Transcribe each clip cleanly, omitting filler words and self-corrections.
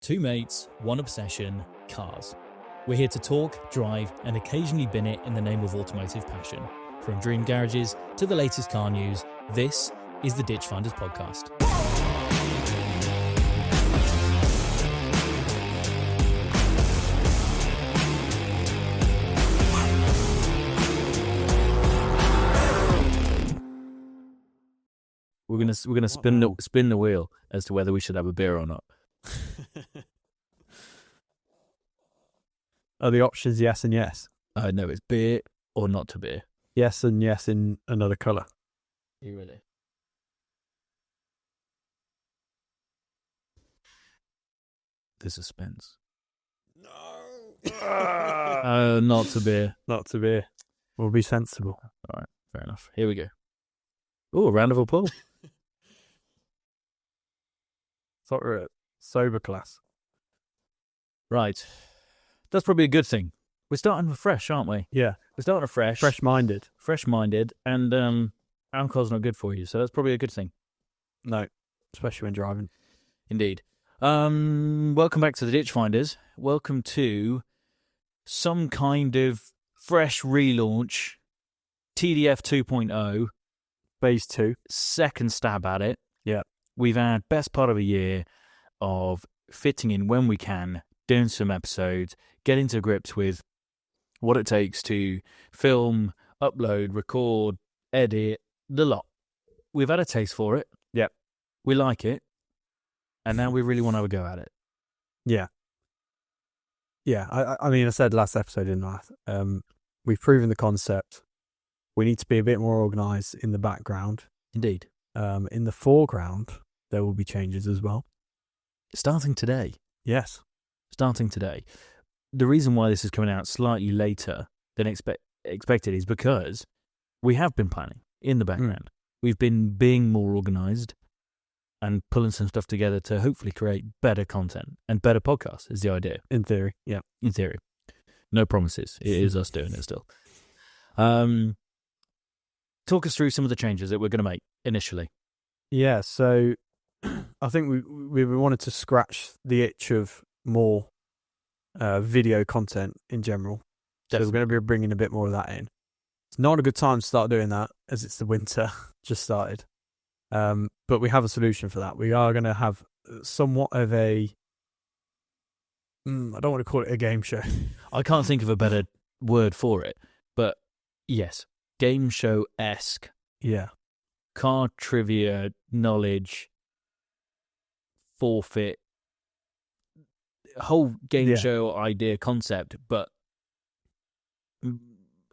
Two mates, one obsession, cars. We're here to talk, drive, and occasionally bin it in the name of automotive passion. From dream garages to the latest car news, this is the Ditch Finders Podcast. We're gonna spin the wheel as to whether we should have a beer or not. Are the options yes and yes? No, it's beer or not to beer. Yes and yes in another colour. You really? The suspense. No. Not to beer. Not to beer. We'll be sensible. All right, fair enough. Here we go. Oh, a round of applause. Thought we were at sober class. Right. That's probably a good thing. We're starting fresh, aren't we? Yeah. We're starting fresh. Fresh-minded. Fresh-minded, and alcohol's not good for you, so that's probably a good thing. No, especially when driving. Indeed. Welcome back to the Ditch Finders. Welcome to some kind of fresh relaunch, TDF 2.0. Phase 2. Second stab at it. Yeah. We've had best part of a year of fitting in when we can, doing some episodes, getting to grips with what it takes to film, upload, record, edit, the lot. We've had a taste for it. Yeah. We like it. And now we really want to have a go at it. Yeah. Yeah, I mean, I said last episode, didn't I? We've proven the concept. We need to be a bit more organised in the background. Indeed. In the foreground, there will be changes as well. Starting today. Yes. Starting today. The reason why this is coming out slightly later than expected is because we have been planning in the background. We've been being more organised and pulling some stuff together to hopefully create better content and better podcasts is the idea. In theory, yeah. In theory. No promises. It is us doing it still. Talk us through some of the changes that we're going to make initially. Yeah, so I think we wanted to scratch the itch of more video content in general. Definitely. So we're going to be bringing a bit more of that in. It's not a good time to start doing that as it's the winter just started. But we have a solution for that. We are going to have somewhat of a... I don't want to call it a game show. I can't think of a better word for it, but yes, game show-esque. Yeah. Car trivia, knowledge, forfeit, whole game show idea concept, but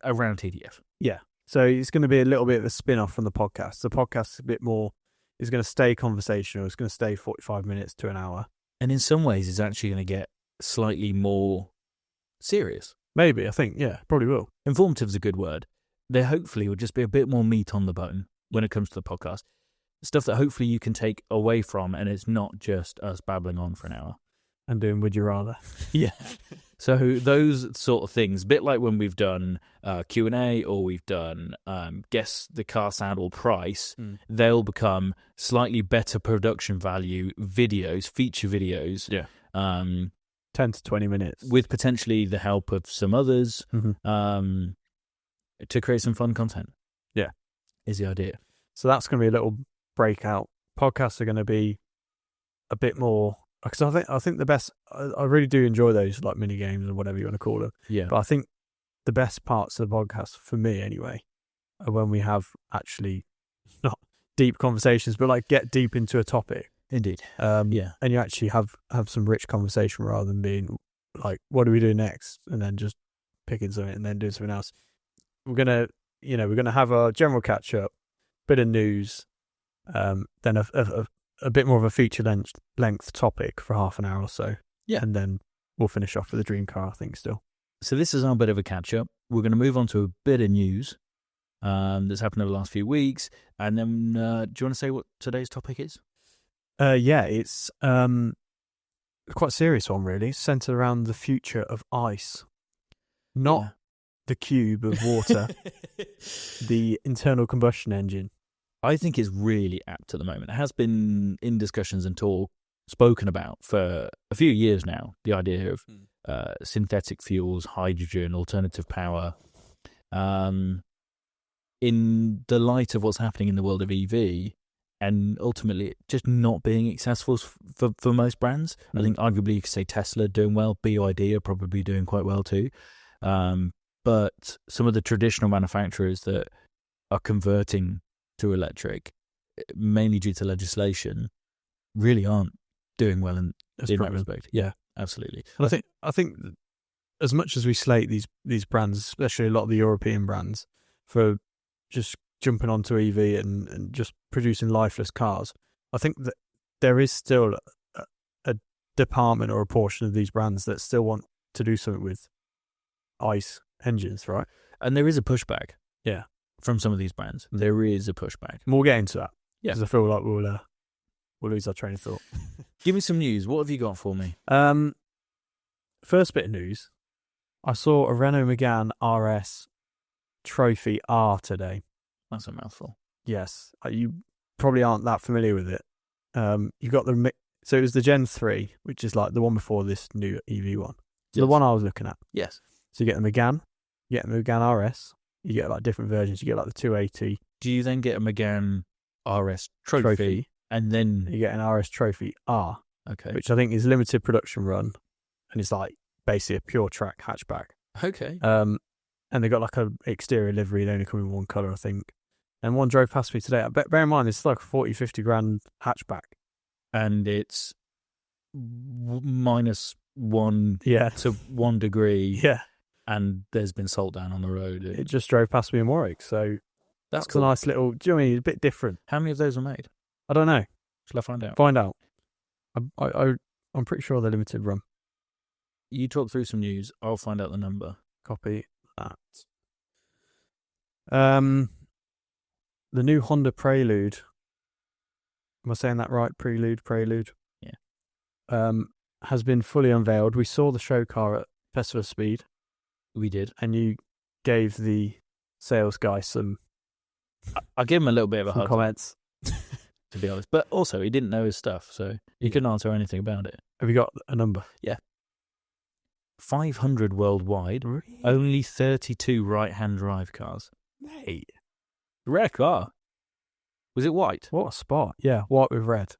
around TDF. Yeah. So it's going to be a little bit of a spin-off from the podcast. The podcast is a bit more, is going to stay conversational. It's going to stay 45 minutes to an hour. And in some ways, it's actually going to get slightly more serious. Maybe, I think, yeah, probably will. Informative is a good word. There hopefully will just be a bit more meat on the bone when it comes to the podcast. Stuff that hopefully you can take away from, and it's not just us babbling on for an hour. And doing Would You Rather. Yeah. So those sort of things, a bit like when we've done Q&A or we've done Guess the Car Sound or Price, they'll become slightly better production value videos, feature videos. Yeah. 10 to 20 minutes. With potentially the help of some others to create some fun content. Yeah. Is the idea. So that's going to be a little breakout. Podcasts are going to be a bit more... Because I think the best, I really do enjoy those like mini games or whatever you want to call them. Yeah. But I think the best parts of the podcast, for me anyway, are when we have actually not deep conversations, but like get deep into a topic. Indeed. Yeah. And you actually have some rich conversation rather than being like, what do we do next? And then just picking something and then doing something else. We're gonna have a general catch up, bit of news, then a bit more of a feature length topic for half an hour or so. Yeah. And then we'll finish off with a dream car, I think, still. So this is our bit of a catch-up. We're going to move on to a bit of news that's happened over the last few weeks. And then, do you want to say what today's topic is? Yeah, it's quite a serious one, really. It's centered around the future of ice. Not the cube of water, the internal combustion engine. I think it's really apt at the moment. It has been in discussions and talk spoken about for a few years now, the idea of synthetic fuels, hydrogen, alternative power. In the light of what's happening in the world of EV, and ultimately just not being accessible for most brands. I think arguably you could say Tesla are doing well, BYD are probably doing quite well too. But some of the traditional manufacturers that are converting to electric, mainly due to legislation, really aren't doing well in that respect. Yeah, absolutely. And I think as much as we slate these brands, especially a lot of the European brands, for just jumping onto EV and just producing lifeless cars, I think that there is still a department or a portion of these brands that still want to do something with ICE engines, right? And there is a pushback. Yeah. From some of these brands. There is a pushback. And we'll get into that. Yeah. Because I feel like we'll lose our train of thought. Give me some news. What have you got for me? First bit of news. I saw a Renault Megane RS Trophy R today. That's a mouthful. Yes. You probably aren't that familiar with it. You got so it was the Gen 3, which is like the one before this new EV one. So the one I was looking at. Yes. So you get the Megane, you get the Megane RS, you get like different versions. You get like the 280. Do you then get a Megane RS Trophy and then you get an RS Trophy R? Okay. Which I think is limited production run, and it's like basically a pure track hatchback. Okay. And they got like a exterior livery. They only come in one colour, I think. And one drove past me today. Bear in mind, it's like a 40-50 grand hatchback. And it's -1 to 1 degree. Yeah. And there's been salt down on the road. It just drove past me in Warwick. So that's cool. A nice little, do you know what I mean? A bit different. How many of those are made? I don't know. Shall I find out? Find out. I'm pretty sure they're limited run. You talk through some news. I'll find out the number. Copy that. The new Honda Prelude. Am I saying that right? Prelude. Yeah. Has been fully unveiled. We saw the show car at Festival of Speed. We did. And you gave the sales guy some... I gave him a little bit of a hard comments. To be honest. But also, he didn't know his stuff, so he couldn't answer anything about it. Have you got a number? Yeah. 500 worldwide. Really? Only 32 right-hand drive cars. Mate. Rare car. Was it white? What a spot. Yeah, white with red.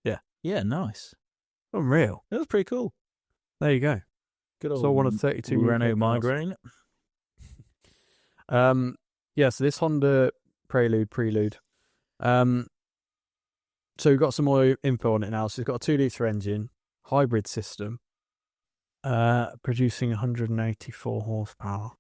Yeah. Yeah, nice. Unreal. That was pretty cool. There you go. Good old so one of 32 Renault Migraine. Yeah, so this Honda Prelude. So we've got some more info on it now. So it's got a 2-litre engine, hybrid system, producing 184 horsepower.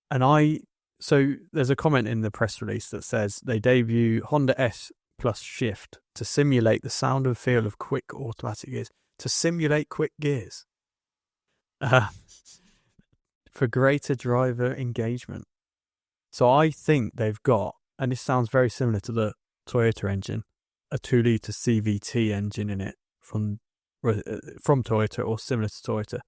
And so there's a comment in the press release that says they debut Honda S Plus Shift to simulate the sound and feel of quick automatic gears. To simulate quick gears. For greater driver engagement. So I think they've got, and this sounds very similar to the Toyota engine, a 2-litre CVT engine in it from Toyota or similar to Toyota.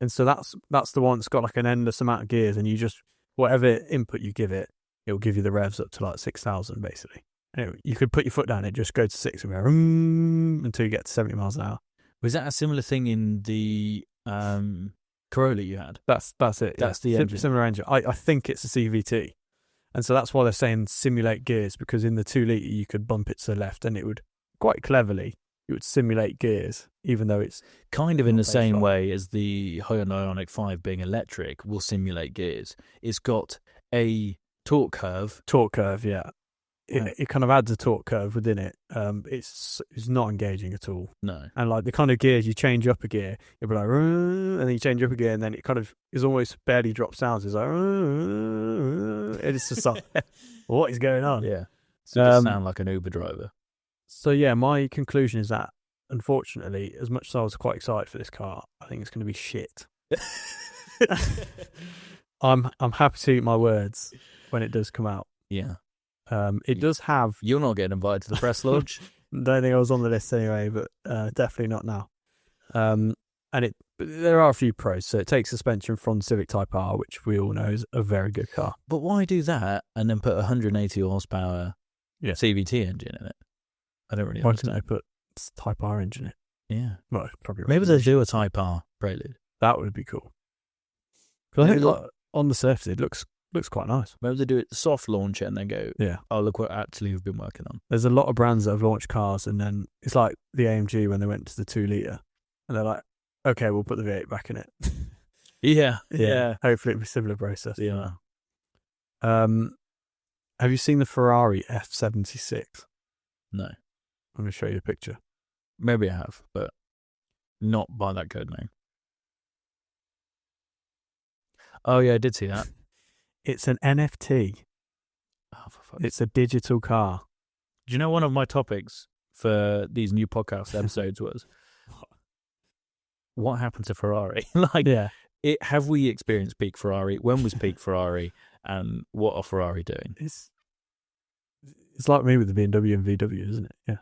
And so that's the one that's got like an endless amount of gears, and you just, whatever input you give it, it'll give you the revs up to like 6,000 basically. Anyway, you could put your foot down, it just go to 6 and go until you get to 70 miles an hour. Was that a similar thing in the Corolla you had? That's it. That's the engine. Similar engine. I think it's a CVT. And so that's why they're saying simulate gears, because in the 2-litre you could bump it to the left and it would, quite cleverly, it would simulate gears, even though it's... Kind of in the same way as the Hyundai Ioniq 5 being electric will simulate gears. It's got a torque curve. Torque curve, yeah. It kind of adds a torque curve within it. It's not engaging at all. No. And like the kind of gears, you change up a gear, you'll be like, and then you change up a gear, and then it kind of is almost barely drops down. So it's like, it's just like, what is going on? Yeah. So it does sound like an Uber driver. So yeah, my conclusion is that, unfortunately, as much as I was quite excited for this car, I think it's going to be shit. I'm happy to eat my words when it does come out. Yeah. It does have... You're not getting invited to the press launch. Don't think I was on the list anyway, but definitely not now. And there are a few pros. So it takes suspension from Civic Type R, which we all know is a very good car. But why do that and then put a 180 horsepower CVT engine in it? I don't really Why understand. didn't they put Type R engine in it? Yeah. Well, probably Maybe they do a Type R prelude. That would be cool. Because I Maybe think like, on the surface it looks quite nice. Maybe they do it soft launch it and then go, Yeah. oh, look what actually we've been working on. There's a lot of brands that have launched cars and then it's like the AMG when they went to the 2 litre and they're like, okay, we'll put the V8 back in it. Yeah. Hopefully it'll be a similar process. Yeah. Have you seen the Ferrari F76? No. I'm going to show you a picture. Maybe I have, but not by that code name. Oh, yeah, I did see that. It's an NFT. Oh, for fuck's It's a digital car. Do you know one of my topics for these new podcast episodes was what happened to Ferrari? Have we experienced peak Ferrari? When was peak Ferrari? And what are Ferrari doing? It's like me with the BMW and VW, isn't it? Yeah.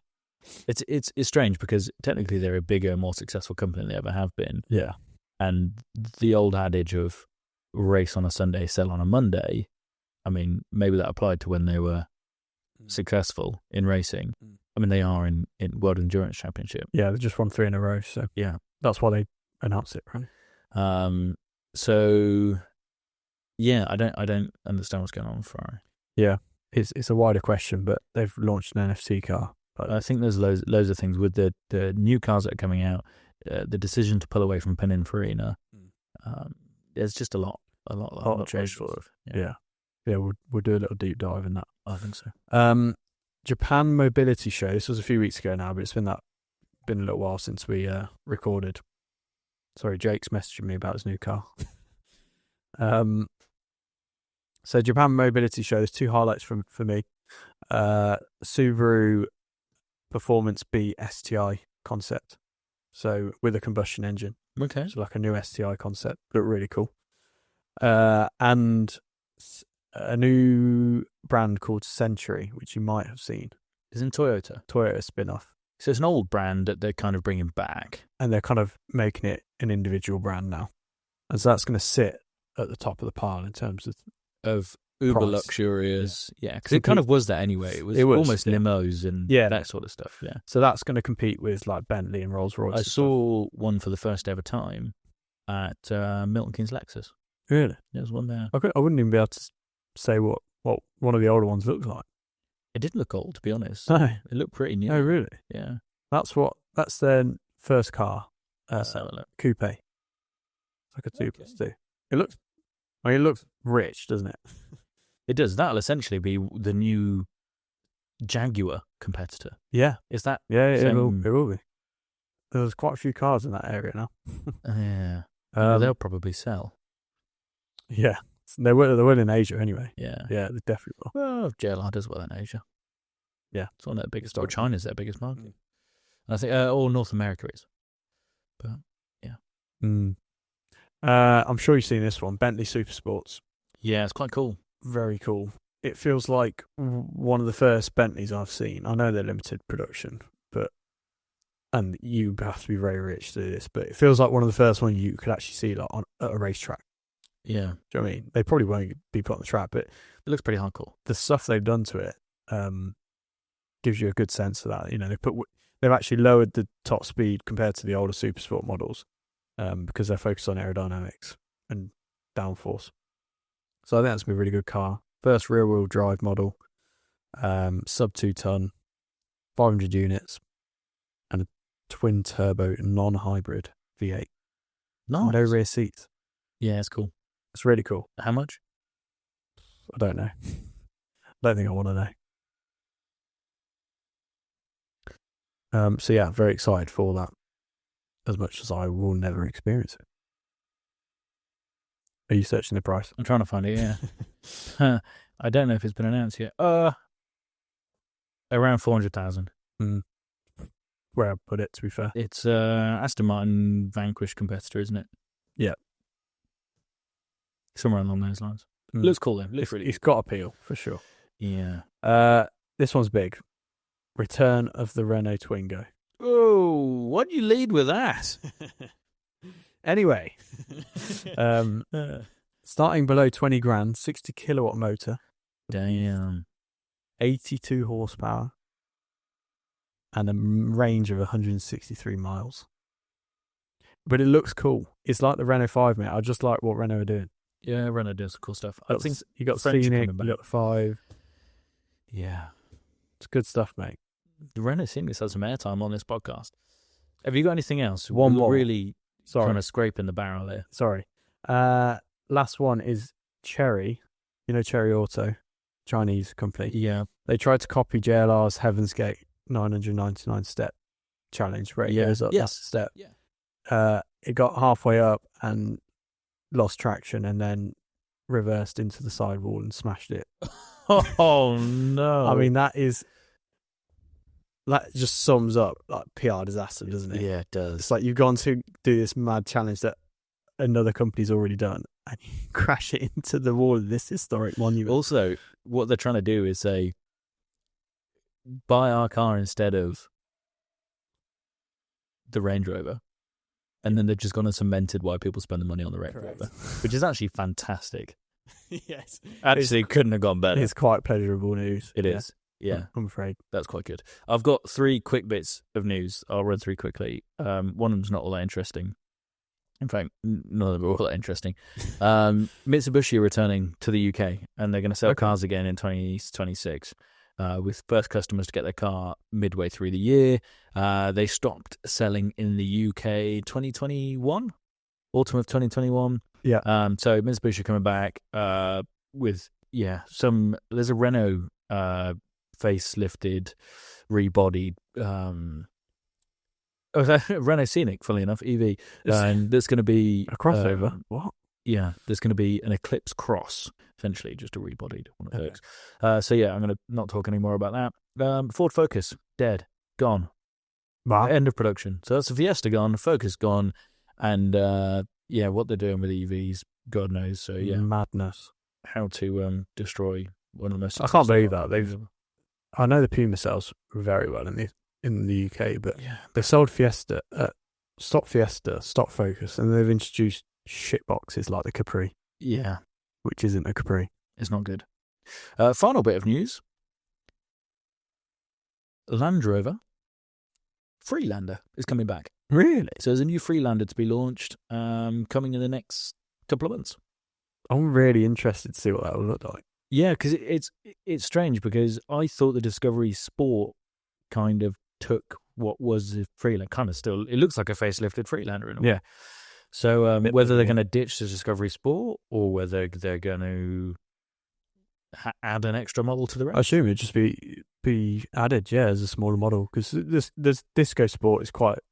It's strange because technically they're a bigger, more successful company than they ever have been. Yeah. And the old adage of race on a Sunday, sell on a Monday, I mean, maybe that applied to when they were successful in racing. I mean, they are in World Endurance Championship. Yeah, they just won 3 in a row, so yeah, that's why they announced it, right? So yeah, I don't understand what's going on with Ferrari. Yeah, it's a wider question, but they've launched an NFC car. But I think there's loads of things with the new cars that are coming out, the decision to pull away from Pininfarina. There's just a lot of change sort of. Yeah. We'll do a little deep dive in that. I think so. Japan Mobility Show. This was a few weeks ago now, but it's been a little while since we recorded. Sorry, Jake's messaging me about his new car. So Japan Mobility Show. There's 2 highlights for me. Subaru Performance B STI concept. So with a combustion engine. Okay. So like a new STI concept. Looked really cool. And a new brand called Century, which you might have seen. Is in Toyota spin-off. So it's an old brand that they're kind of bringing back. And they're kind of making it an individual brand now. And so that's going to sit at the top of the pile in terms of uber price. Luxurious. Yeah, because it kind of was that anyway. It was almost limos and that sort of stuff. Yeah. So that's going to compete with like Bentley and Rolls-Royce. I saw one for the first ever time at Milton Keynes Lexus. Really? There's one there. I wouldn't even be able to say what one of the older ones looks like. It didn't look old, to be honest. No. It looked pretty new. Oh, really? Yeah. That's their first car. Let's have a look. Coupe. It's like a 2+2. It looks rich, doesn't it? It does. That'll essentially be the new Jaguar competitor. Yeah. Is that? Yeah, it will be. There's quite a few cars in that area now. Yeah. They'll probably sell. Yeah. They will in Asia anyway. Yeah. Yeah, they definitely will. Well, JLR does well in Asia. Yeah. It's one of their biggest. Or China's their biggest market. And I think all North America is. But, yeah. I'm sure you've seen this one. Bentley Super Sports. Yeah, it's quite cool. Very cool. It feels like one of the first Bentleys I've seen. I know they're limited production, and you have to be very rich to do this, but it feels like one of the first ones you could actually see like at a racetrack. Yeah. Do you know what I mean? They probably won't be put on the track, but it looks pretty hardcore. The stuff they've done to it gives you a good sense of that. You know, they've actually lowered the top speed compared to the older Super Sport models because they're focused on aerodynamics and downforce. So I think that's going to be a really good car. First rear-wheel drive model, sub 2 ton, 500 units, and a twin-turbo non-hybrid V8. Nice. No rear seats. Yeah, it's cool. It's really cool. How much? I don't know. I don't think I want to know. So yeah, very excited for that. As much as I will never experience it. Are you searching the price? I'm trying to find it, yeah. I don't know if it's been announced yet. Around 400,000. Where I put it, to be fair. It's Aston Martin Vanquish competitor, isn't it? Yeah. Somewhere along those lines. Looks cool, though. It's got appeal, for sure. Yeah. This one's big. Return of the Renault Twingo. Oh, why'd you lead with that? Anyway, starting below 20 grand, 60 kilowatt motor. Damn. 82 horsepower. and a range of 163 miles. But it looks cool. It's like the Renault 5, mate. I just like what Renault are doing. Yeah, Renault does some cool stuff. I think you got French Scenic, coming back. you got the 5. Yeah. It's good stuff, mate. The Renault Scenic has some airtime on this podcast. Have you got anything else? One We're more. Really trying to scrape in the barrel here. Sorry. Last one is Chery. You know Chery Auto, Chinese company. Yeah. They tried to copy JLR's Heaven's Gate 999 step challenge where it goes up that step. Yeah. It got halfway up and lost traction and then reversed into the sidewall and smashed it. Oh, no. I mean, that just sums up like PR disaster, doesn't it? Yeah, it does. It's like you've gone to do this mad challenge that another company's already done and you crash it into the wall of this historic monument. Also, what they're trying to do is say, buy our car instead of the Range Rover. And then they've just gone and cemented why people spend the money on the Range Rover, which is actually fantastic. Yes. Actually, couldn't have gone better. It's quite pleasurable news. It is. Yeah. I'm afraid. That's quite good. I've got 3 quick bits of news. I'll run through quickly. One of them's not all that interesting. In fact, none of them are all that interesting. Mitsubishi are returning to the UK, and they're going to sell cars again in 2026, with first customers to get their car midway through the year. They stopped selling in the UK 2021, autumn of 2021. Yeah. So Mitsubishi are coming back with, there's a Renault facelifted, rebodied Renault Scenic, funnily enough, EV, and there's going to be a crossover. What? Yeah, there's going to be an Eclipse Cross, essentially just a rebodied one of those. So yeah, I'm going to not talk any more about that. Ford Focus, dead, gone, end of production. So that's the Fiesta gone, Focus gone, and what they're doing with EVs, God knows. So yeah, madness. How to destroy one of the most. I can't believe that I know the Puma sells very well in the UK, but they've sold Fiesta, stock Fiesta, stock Focus, and they've introduced shit boxes like the Capri. Yeah. Which isn't a Capri. It's not good. Final bit of news. Land Rover Freelander is coming back. Really? So there's a new Freelander to be launched coming in the next couple of months. I'm really interested to see what that will look like. Yeah, because it's strange because I thought the Discovery Sport kind of took what was a Freelander, kind of still, it looks like a facelifted Freelander in a way. Yeah. So whether they're going to ditch the Discovery Sport or whether they're going to add an extra model to the range. I assume it'd just be added, as a smaller model, because this Disco Sport is quite a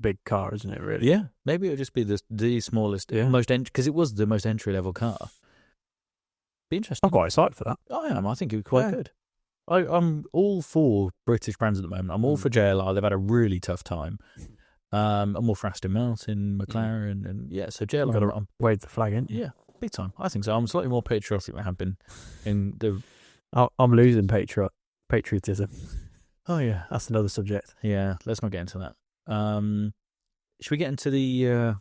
big car, isn't it, really? Yeah, maybe it'll just be the smallest, most because it was the most entry-level car. Be interesting. I'm quite excited for that. I am. I think it would be quite good. I'm all for British brands at the moment. I'm all for JLR. They've had a really tough time. I'm all for Aston Martin, McLaren, and so JLR. Got to wave the flag in. Yeah, big time. I think so. I'm slightly more patriotic than I have been in the. I'm losing patriotism. Oh yeah, that's another subject. Yeah, let's not get into that. Should we get into the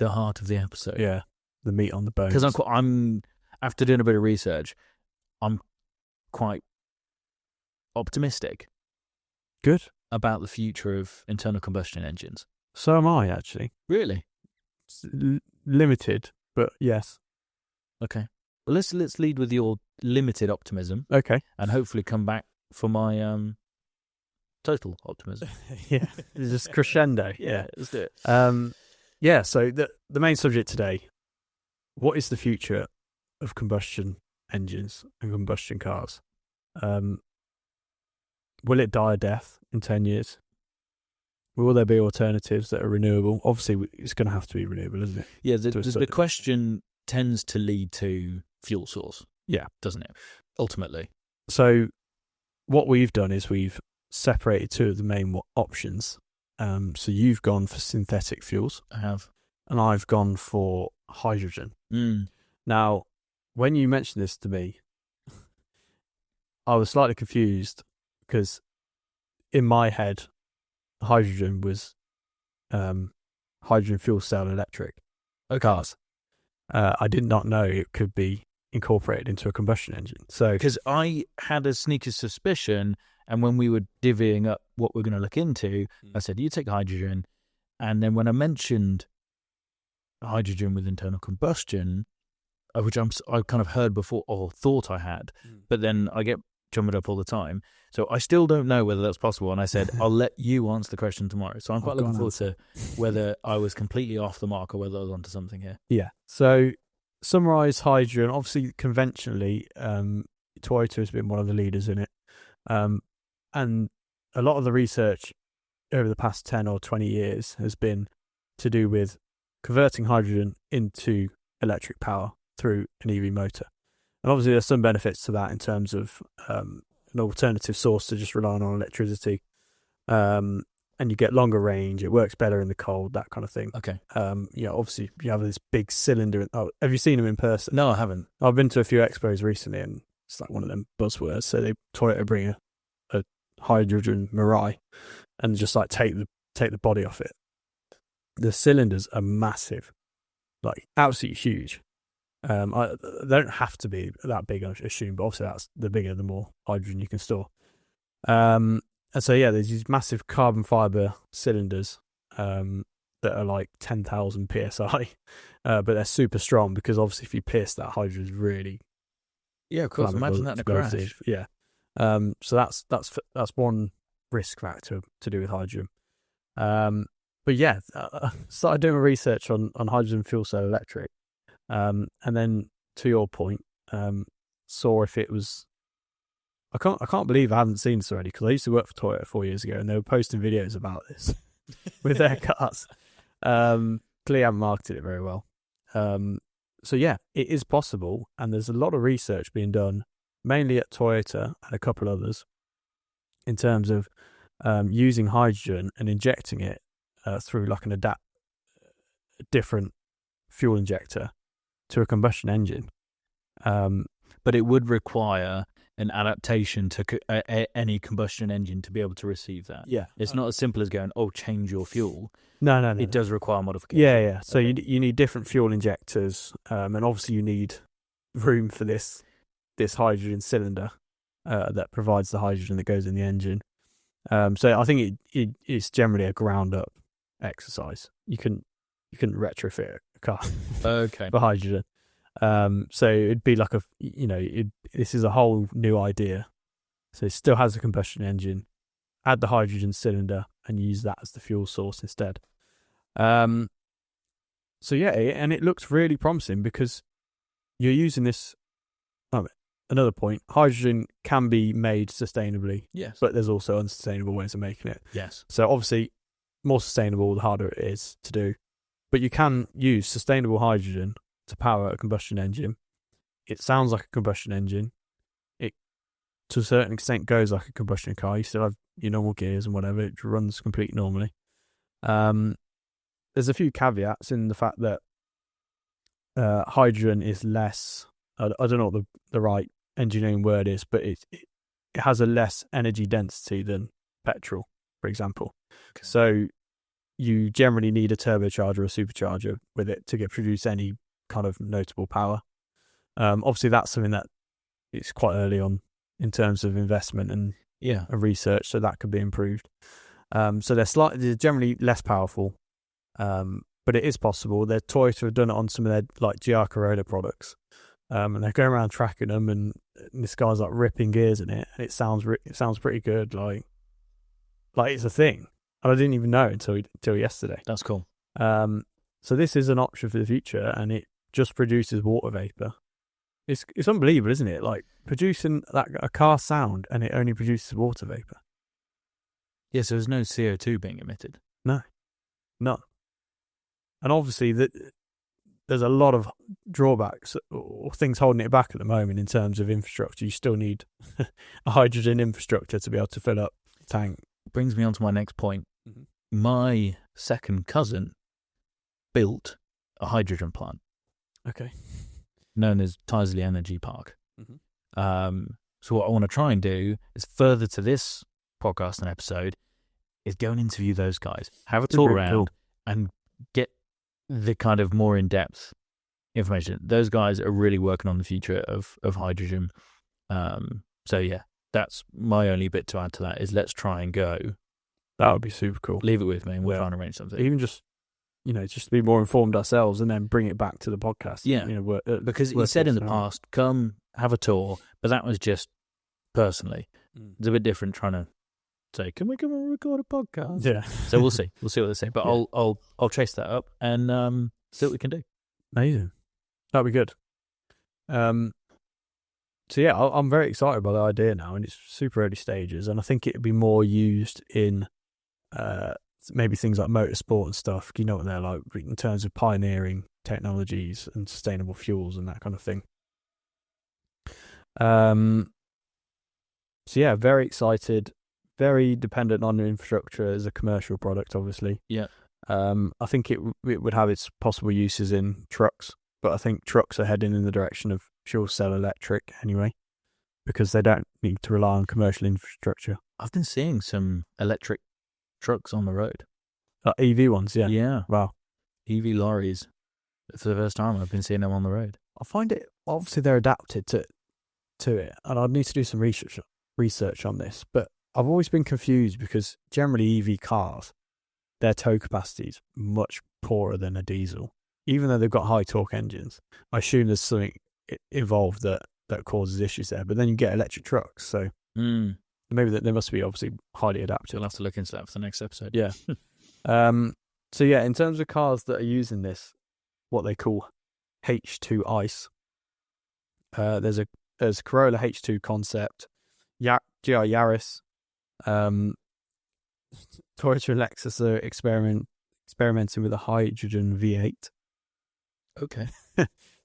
heart of the episode? Yeah, the meat on the bone. Because I'm after doing a bit of research, I'm quite optimistic. Good. About the future of internal combustion engines. So am I, actually. Really? Limited, but yes. Okay. Well, let's lead with your limited optimism. Okay. And hopefully come back for my total optimism. Yeah. It's just crescendo. Yeah, let's do it. So the main subject today, what is the future of combustion engines and combustion cars? Will it die a death in 10 years? Will there be alternatives that are renewable? Obviously, it's going to have to be renewable, isn't it? Yeah, the question tends to lead to fuel source. Yeah, doesn't it? Ultimately. So what we've done is we've separated two of the main options. So you've gone for synthetic fuels. I have. And I've gone for hydrogen. Now, when you mentioned this to me, I was slightly confused because in my head, hydrogen was hydrogen fuel cell electric cars. I did not know it could be incorporated into a combustion engine. So, because I had a sneaky suspicion And when we were divvying up what we're going to look into, I said, you take hydrogen. And then when I mentioned hydrogen with internal combustion, which I kind of heard before or thought I had, but then I get jumbled up all the time. So I still don't know whether that's possible. And I said, I'll let you answer the question tomorrow. So I'm quite looking forward to whether I was completely off the mark or whether I was onto something here. Yeah. So summarize hydrogen. Obviously, conventionally, Toyota has been one of the leaders in it. And a lot of the research over the past 10 or 20 years has been to do with converting hydrogen into electric power through an EV motor. And obviously there's some benefits to that in terms of an alternative source to just relying on electricity. And you get longer range, it works better in the cold, that kind of thing. Okay. Obviously you have this big cylinder. Oh, have you seen them in person? No, I haven't. I've been to a few expos recently and it's like one of them buzzwords. So Toyota bring a hydrogen Mirai and just like take the body off it. The cylinders are massive, like absolutely huge. They don't have to be that big, I assume, but obviously that's the bigger, the more hydrogen you can store. And so yeah, there's these massive carbon fiber cylinders that are like 10,000 psi, but they're super strong because obviously if you pierce that, hydrogen is really of course. Imagine that in a crash. Yeah. So that's one risk factor to do with hydrogen. But yeah, started doing research on hydrogen fuel cell electric. And then to your point, saw if it was. I can't believe I haven't seen this already because I used to work for Toyota 4 years ago and they were posting videos about this with their cars. Clearly haven't marketed it very well. So yeah, it is possible, and there's a lot of research being done, mainly at Toyota and a couple others, in terms of using hydrogen and injecting it through like a different fuel injector to a combustion engine. But it would require an adaptation to any combustion engine to be able to receive that. Yeah. It's not as simple as going, change your fuel. No. It does require modification. Yeah. So you need different fuel injectors, and obviously you need room for this hydrogen cylinder that provides the hydrogen that goes in the engine. So I think it's generally a ground up exercise. You couldn't retrofit a car for hydrogen. So it'd be like this is a whole new idea. So it still has a combustion engine, add the hydrogen cylinder and use that as the fuel source instead. So yeah, and it looks really promising because you're using this. Another point, hydrogen can be made sustainably. Yes. But there's also unsustainable ways of making it. Yes. So obviously, more sustainable, the harder it is to do. But you can use sustainable hydrogen to power a combustion engine. It sounds like a combustion engine. It, to a certain extent, goes like a combustion car. You still have your normal gears and whatever. It runs completely normally. There's a few caveats in the fact that hydrogen is less... I don't know what the right engineering word is, but it has a less energy density than petrol, for example. Okay. So you generally need a turbocharger or supercharger with it to produce any kind of notable power. Obviously, that's something that it's quite early on in terms of investment and research, so that could be improved. So they're generally less powerful, but it is possible. Toyota have done it on some of their like GR Corolla products. And they're going around tracking them, and this guy's like ripping gears in it, and it sounds pretty good, like it's a thing. And I didn't even know until yesterday. That's cool. So this is an option for the future, and it just produces water vapor. It's unbelievable, isn't it? Like producing a car sound, and it only produces water vapor. Yes, there's no CO2 being emitted. No, none. And obviously there's a lot of drawbacks or things holding it back at the moment in terms of infrastructure. You still need a hydrogen infrastructure to be able to fill up the tank. Brings me on to my next point. Mm-hmm. My second cousin built a hydrogen plant. Okay. Known as Tyseley Energy Park. Mm-hmm. So what I want to try and do is further to this podcast and episode is go and interview those guys, have a tour around and get the kind of more in-depth information. Those guys are really working on the future of hydrogen. So yeah, that's my only bit to add to that is let's try and go. That would be super cool. Leave it with me and we'll try and arrange something. Even just, just to be more informed ourselves and then bring it back to the podcast. Yeah. Because he said in the past, come have a tour, but that was just personally. It's a bit different trying to say, can we come and record a podcast? Yeah. So we'll see. We'll see what they say. But I'll chase that up and see what we can do. Amazing. That'd be good. So yeah, I'm very excited by the idea now, and it's super early stages, and I think it'd be more used in maybe things like motorsport and stuff. You know what they're like in terms of pioneering technologies and sustainable fuels and that kind of thing. So yeah, very excited. Very dependent on the infrastructure as a commercial product, obviously. Yeah. I think it would have its possible uses in trucks, but I think trucks are heading in the direction of fuel cell electric anyway, because they don't need to rely on commercial infrastructure. I've been seeing some electric trucks on the road. EV ones, yeah. Yeah. Wow. EV lorries. For the first time, I've been seeing them on the road. I find it, obviously they're adapted to it, and I'd need to do some research on this, but I've always been confused because generally EV cars, their tow capacity is much poorer than a diesel. Even though they've got high torque engines, I assume there's something involved that causes issues there. But then you get electric trucks, so maybe they must be obviously highly adapted. We'll have to look into that for the next episode. Yeah. So yeah, in terms of cars that are using this, what they call H2 ICE, there's Corolla H2 concept, GR Yaris, Toyota and Lexus are experimenting with a hydrogen V8. Okay.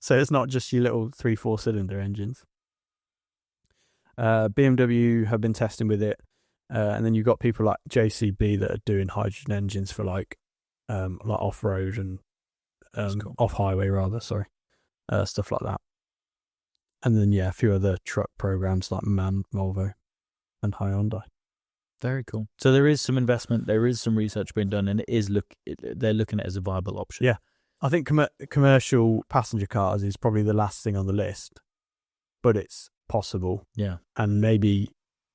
So it's not just your little 3-4 cylinder engines. BMW have been testing with it, and then you've got people like JCB that are doing hydrogen engines for like off-road and cool. off-highway rather, stuff like that. And then a few other truck programs like MAN, Volvo, and Hyundai. Very cool. So there is some investment, there is some research being done, and they're looking at it as a viable option. Yeah. I think commercial passenger cars is probably the last thing on the list, but it's possible. Yeah. And maybe,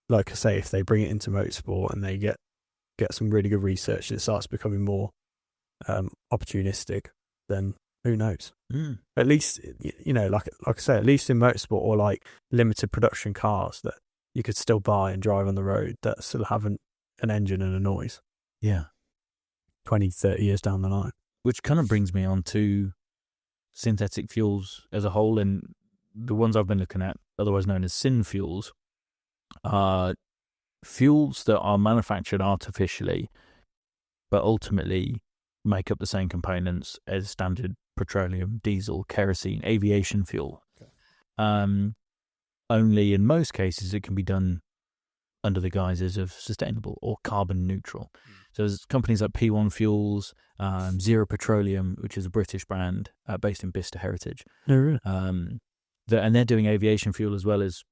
like I say, if they bring it into motorsport and they get some really good research and it starts becoming more opportunistic, then who knows? At least, like I say, at least in motorsport or like limited production cars that you could still buy and drive on the road that still have an engine and a noise. Yeah. 20, 30 years down the line. Which kind of brings me on to synthetic fuels as a whole, and the ones I've been looking at, otherwise known as syn fuels, are fuels that are manufactured artificially, but ultimately make up the same components as standard petroleum, diesel, kerosene, aviation fuel. Okay. Only in most cases it can be done under the guises of sustainable or carbon neutral. So there's companies like P1 Fuels, Zero Petroleum, which is a British brand based in Bicester Heritage. Oh, really? And they're doing aviation fuel as well as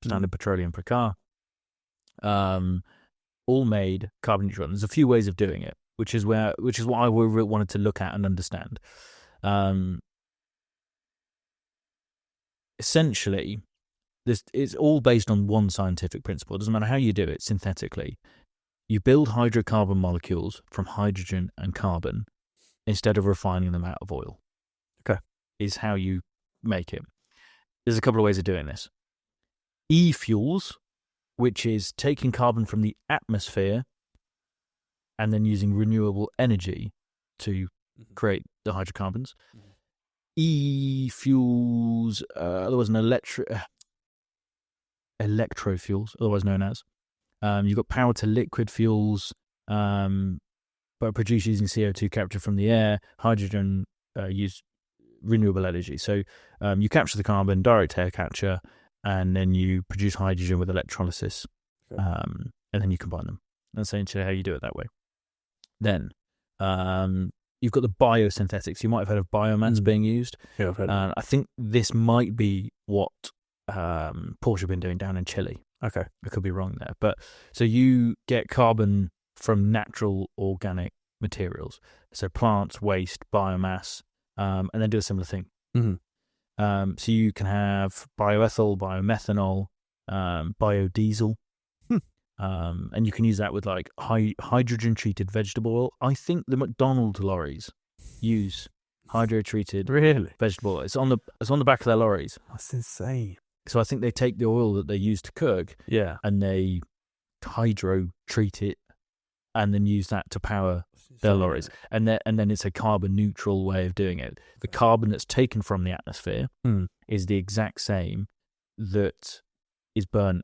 standard petroleum per car. All made carbon neutral. There's a few ways of doing it, which is what I wanted to look at and understand. Essentially, it's all based on one scientific principle. It doesn't matter how you do it synthetically. You build hydrocarbon molecules from hydrogen and carbon instead of refining them out of oil. Okay. Is how you make it. There's a couple of ways of doing this. E-fuels, which is taking carbon from the atmosphere and then using renewable energy to create the hydrocarbons. E-fuels, otherwise known electrofuels, otherwise known as. You've got power to liquid fuels, but produced using CO2 captured from the air. Hydrogen use renewable energy. So you capture the carbon, direct air capture, and then you produce hydrogen with electrolysis, and then you combine them. That's essentially how you do it that way. Then you've got the biosynthetics. You might have heard of biomass being used. Yeah, I've heard of I think this might be what Porsche have been doing down in Chile. Okay. I could be wrong there. But so you get carbon from natural organic materials. So plants, waste, biomass, and then do a similar thing. Mm-hmm. So you can have bioethanol, biomethanol, biodiesel. And you can use that with like hydrogen treated vegetable oil. I think the McDonald's lorries use hydro treated vegetable oil. It's on the back of their lorries. That's insane. So I think they take the oil that they use to cook, and they hydro treat it, and then use that to power their lorries. And then it's a carbon neutral way of doing it. The carbon that's taken from the atmosphere is the exact same that is burnt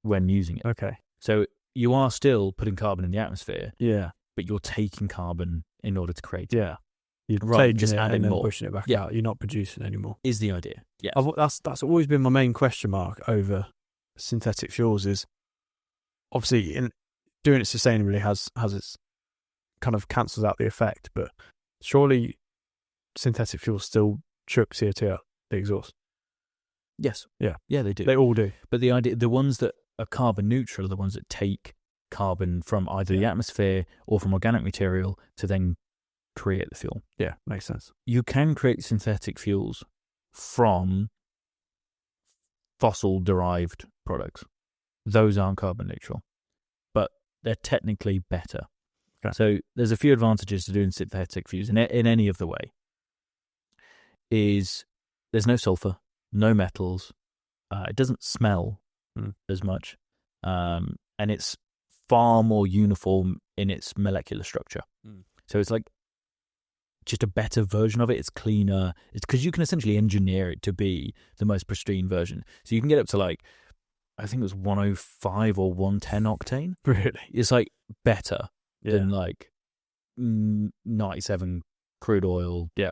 when using it. Okay. So you are still putting carbon in the atmosphere, Yeah. but you're taking carbon in order to create it. Yeah. You're Rather just adding and then more. pushing it back out. You're not producing anymore. Is the idea. Yeah. That's always been my main question mark over synthetic fuels is obviously in doing it sustainably has its kind of cancels out the effect, but surely synthetic fuels still choke CO2 out the exhaust. Yes. Yeah. Yeah, they do. They all do. But the ones that are carbon neutral are the ones that take carbon from either the atmosphere or from organic material to then create the fuel. Yeah, makes sense. You can create synthetic fuels from fossil-derived products. Those aren't carbon neutral, but they're technically better. Okay. So there's a few advantages to doing synthetic fuels in any of the way. Is there's no sulfur, no metals, it doesn't smell as much, and it's far more uniform in its molecular structure. So it's like just a better version of it. It's cleaner. It's because you can essentially engineer it to be the most pristine version. So you can get up to like, I think it was 105 or 110 octane. Really? It's like better than like 97 crude oil. Yeah.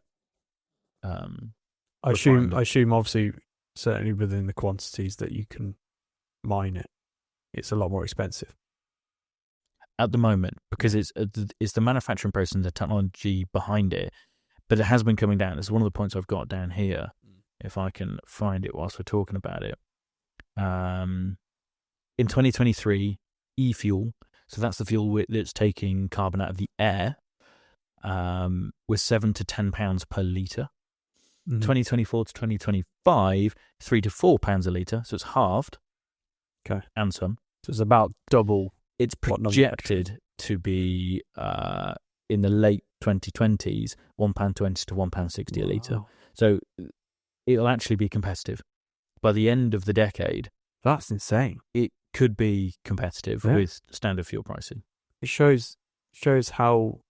I assume obviously certainly within the quantities that you can mine it, it's a lot more expensive at the moment because it's the manufacturing process and the technology behind it, but it has been coming down. It's one of the points I've got down here, if I can find it whilst we're talking about it. In 2023, e-fuel, so that's the fuel that's taking carbon out of the air, was £7 to £10 per litre. 2024 to 2025, £3 to £4 a litre, so it's halved. Okay. And some. So it's about double. It's projected to be in the late 2020s, £1.20 to £1.60 a litre. So it'll actually be competitive. By the end of the decade, that's insane. It could be competitive with standard fuel pricing. It shows how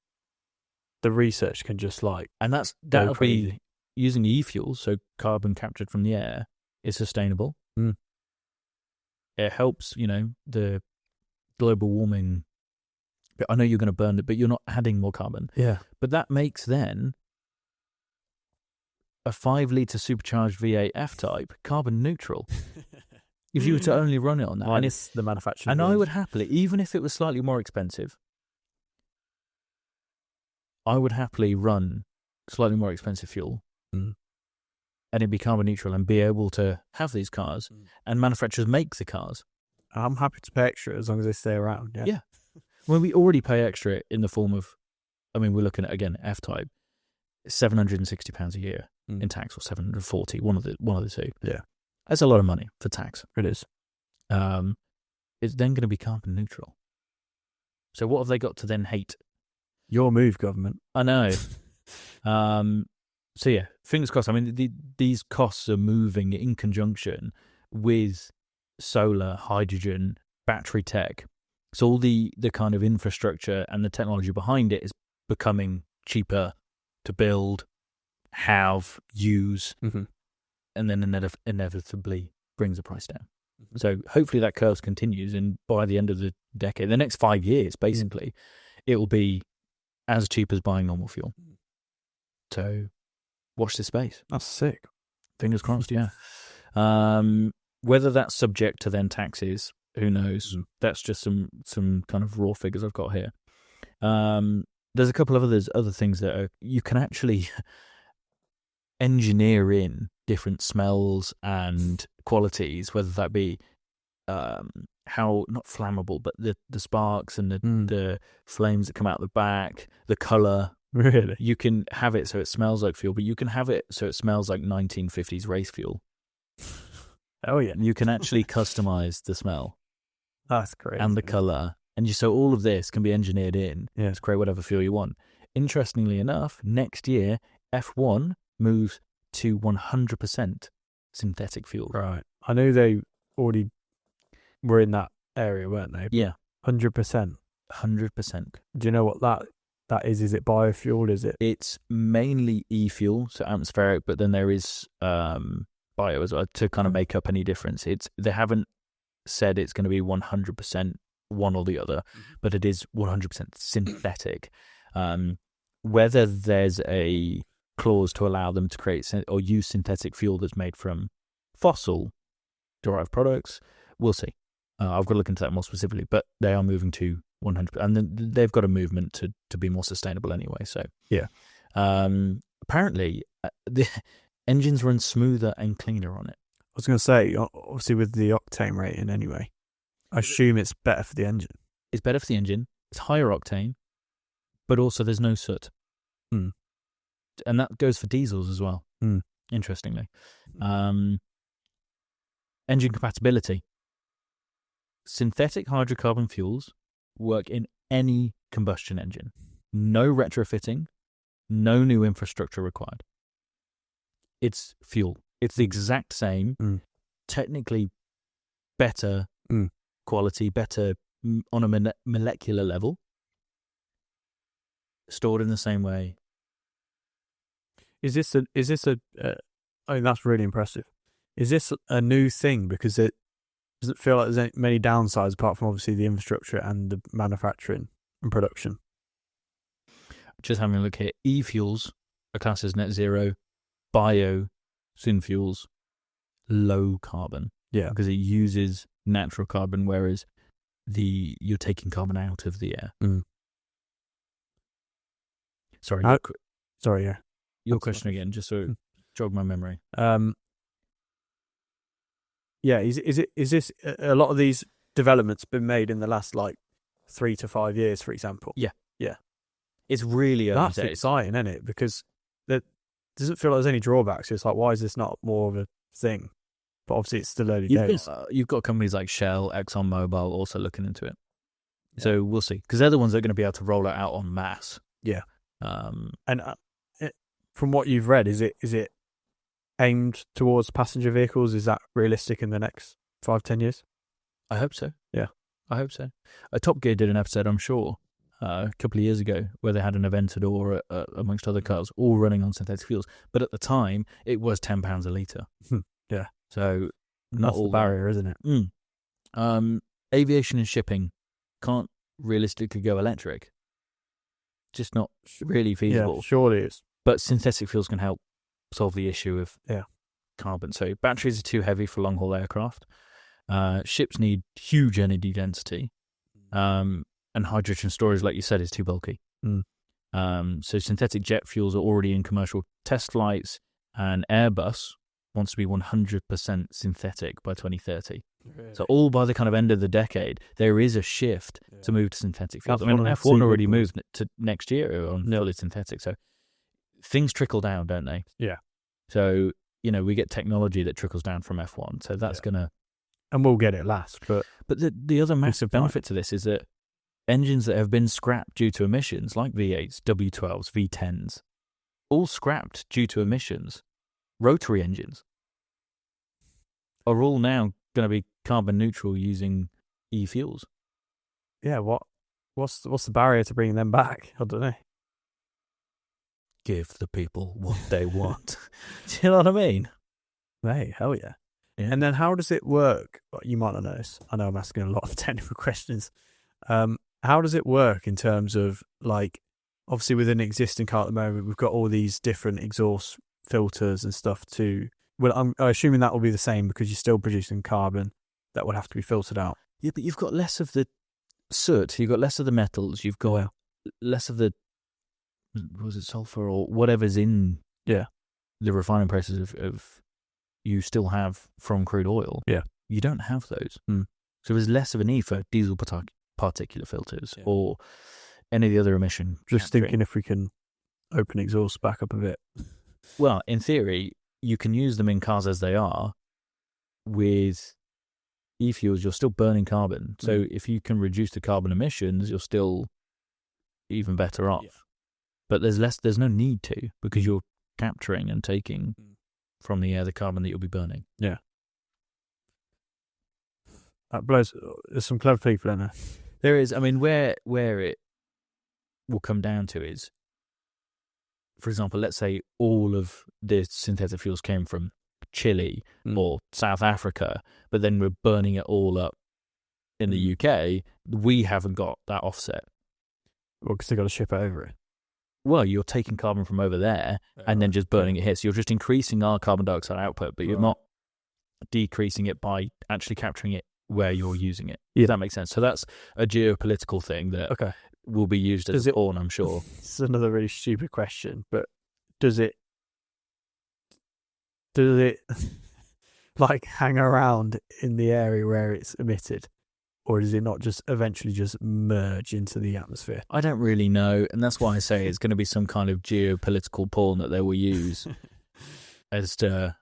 the research can just like, and that'll be using e-fuels, so carbon captured from the air is sustainable. It helps, the global warming. I know you're going to burn it, but you're not adding more carbon. Yeah. But that makes then a 5-litre supercharged V8 F-Type carbon neutral. If you were to only run it on that. Minus the manufacturing. And I would happily, even if it was slightly more expensive, I would happily run slightly more expensive fuel and it'd be carbon neutral and be able to have these cars and manufacturers make the cars. I'm happy to pay extra as long as they stay around. Yeah. Well, we already pay extra in the form of, we're looking at, again, F-Type, £760 a year in tax, or $740, one of the two. Yeah. That's a lot of money for tax. It is. It's then going to be carbon neutral. So what have they got to then hate? Your move, government. I know. So yeah, fingers crossed. These costs are moving in conjunction with solar, hydrogen, battery tech. So all the kind of infrastructure and the technology behind it is becoming cheaper to build, have, use, and then inevitably brings the price down. So hopefully that curve continues, and by the end of the decade, the next 5 years, basically, it will be as cheap as buying normal fuel. So watch this space. That's sick. Fingers crossed, yeah. Whether that's subject to then taxes, who knows? That's just some kind of raw figures I've got here. There's a couple of other things that you can actually engineer in different smells and qualities, whether that be how not flammable, but the sparks and the flames that come out the back, the color. Really, you can have it so it smells like fuel, but you can have it so it smells like 1950s race fuel. Oh yeah, You can actually customize the smell that's crazy. and the color, and so all of this can be engineered in Yeah. to create whatever fuel you want. Interestingly enough, next year F1 moves to 100% synthetic fuel. Right. I knew they already were in that area, weren't they? Yeah, 100%. 100%. Do you know what that is? Is it biofuel? Is it? It's mainly e-fuel, so atmospheric, but then there is bio as well to kind of make up any difference. They haven't said it's going to be 100% one or the other, but it is 100% synthetic. Whether there's a clause to allow them to create or use synthetic fuel that's made from fossil derived products, we'll see. I've got to look into that more specifically, but they are moving to 100%, and then they've got a movement to be more sustainable anyway. So yeah, apparently the engines run smoother and cleaner on it. I was going to say, obviously with the octane rating anyway, I assume it's better for the engine. It's better for the engine. It's higher octane, but also there's no soot. And that goes for diesels as well, interestingly. Engine compatibility. Synthetic hydrocarbon fuels work in any combustion engine. No retrofitting, no new infrastructure required. It's fuel. It's the exact same, technically better quality, better on a molecular level, stored in the same way. Is this a I mean, that's really impressive. Is this a new thing? Because it doesn't feel like there's many downsides apart from obviously the infrastructure and the manufacturing and production. Just having a look here, e-fuels are classed as net zero, bio synfuels, low carbon. Yeah. Because it uses natural carbon, whereas you're taking carbon out of the air. Sorry. Sorry, yeah. Your question again, just so jog my memory. Yeah, is this a lot of these developments been made in the last 3 to 5 years, for example? Yeah. It's really early That's days. exciting, isn't it? Because there doesn't feel like there's any drawbacks. It's like, why is this not more of a thing? But obviously, it's still early days. You've got companies like Shell, ExxonMobil also looking into it. Yeah. So we'll see, because they're the ones that are going to be able to roll it out en masse. Yeah. And from what you've read, is it aimed towards passenger vehicles? Is that realistic in the next 5-10 years? I hope so. Yeah, I hope so. Top Gear did an episode, I'm sure, a couple of years ago, where they had an Aventador, amongst other cars, all running on synthetic fuels. But at the time, it was £10 a litre. Yeah. So that's the barrier, isn't it? Aviation and shipping can't realistically go electric. Just not really feasible. Yeah, surely it's. But synthetic fuels can help solve the issue of carbon. So batteries are too heavy for long-haul aircraft. Ships need huge energy density. And hydrogen storage, like you said, is too bulky. So synthetic jet fuels are already in commercial test flights, and Airbus wants to be 100% synthetic by 2030. Really? So all by the kind of end of the decade, there is a shift to move to synthetic fuels. F1 already moved to next year on fully synthetic. So things trickle down, don't they? Yeah. So, we get technology that trickles down from F1. So that's going to... And we'll get it last. But the other massive benefit to this is that engines that have been scrapped due to emissions, like V8s, W12s, V10s, all scrapped due to emissions, rotary engines, are all now going to be carbon neutral using e-fuels. Yeah, what's the barrier to bringing them back? I don't know. Give the people what they want. Do you know what I mean? Hey, hell yeah. And then how does it work? You might not know this. I know I'm asking a lot of technical questions. How does it work in terms of, obviously with an existing car at the moment, we've got all these different exhaust filters and stuff too. Well, I'm assuming that will be the same because you're still producing carbon that would have to be filtered out. Yeah, but you've got less of the soot, you've got less of the metals, you've got less of the, sulfur or whatever's in the refining process of you still have from crude oil. Yeah. You don't have those. So there's less of a need for diesel particulate filters or any of the other emission. Just thinking if we can open exhaust back up a bit. Well, in theory, you can use them in cars as they are with e-fuels, you're still burning carbon. So if you can reduce the carbon emissions, you're still even better off. Yeah. But there's no need to, because you're capturing and taking from the air the carbon that you'll be burning. Yeah. That blows. There's some clever people in there. There is. I mean, where it will come down to is, for example, let's say all of the synthetic fuels came from Chile or South Africa, but then we're burning it all up in the UK. We haven't got that offset. Well, because they've got to ship it over it. Well, you're taking carbon from over there and then just burning it here. So you're just increasing our carbon dioxide output, but you're not decreasing it by actually capturing it where you're using it. Yeah, that makes sense. So that's a geopolitical thing that will be used as a pawn, I'm sure. It's another really stupid question, but does it like hang around in the area where it's emitted? Or does it not just eventually just merge into the atmosphere? I don't really know, and that's why I say it's going to be some kind of geopolitical pawn that they will use as to,